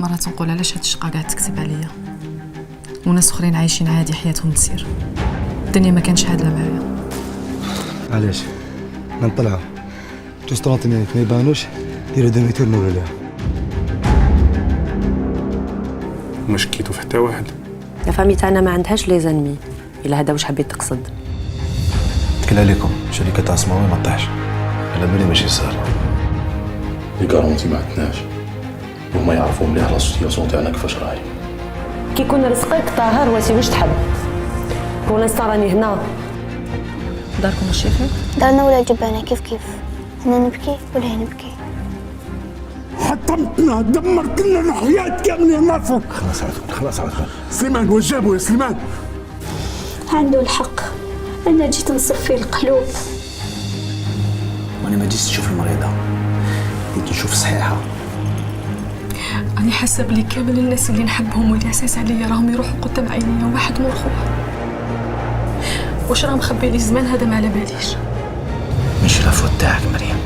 مرات نقول علاش هاد الشقه قاعد تكتب عليا وناس اخرين عايشين عادي حياتهم تسير. الدنيا ما كانش عادله معايا. علاش نطلعوا توسترونتينيك ما يبانوش ديروا دميتور نور لها. ما شكيتو في حتى واحد. لا فامي تاعنا ما عندهاش لي زانمي. الا هذا واش حبيت تقصد؟ اتكل عليكم شركه تاع سماوي ما طيحش. على بالي ماشي سهل. لي كارونتي ما عندناش وما يعرفوا مليح لا سيتياسيون تاعنا كيفاش راهي. كي يكون رزقك طاهر واسي واش تحب. بولانستا راني هنا. داركم واش يخير؟ دارنا ولا جبانة كيف هنا نبكي ولا هي نبكي. حطمتنا دمرت لنا الحياة كاملة نافع. خلاص سليمان واش جابوا يا سليمان؟ عنده الحق، أنا جيت نصفي القلوب. وانا ما جيتش نشوف المريضه، جيت نشوف صحيحه. أنا حاسة بلي كامل الناس اللي نحبهم واللي عساس عليا راهم يروحوا قدام عينيا واحد مور خوه. واش راه مخبي لي زمان هذا ما على باليش. ماشي لافوت تاعك مريم.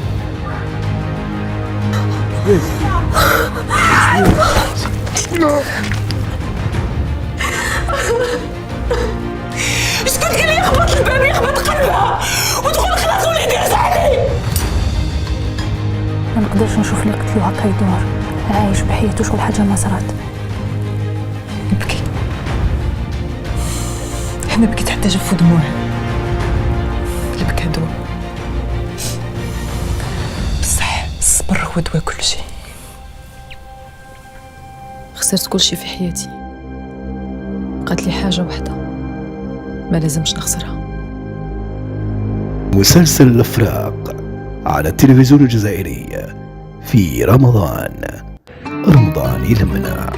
شكون قال لي يخبط الباب يخبط قلبها ودخل خلاص وليدي يزعلي. ما نقدرش نشوف اللي قتلو هكا يدور عايش بحياته شغل حاجه ما صرات. نبكي انا بكيت حتى جفوا دموع. البكا دواء بصح الصبر هو دواء كل شيء. خسرت كل شيء في حياتي. بقات لي حاجه واحده ما لازمش نخسرها. مسلسل الأفراق على التلفزيون الجزائري في رمضان يلمنا.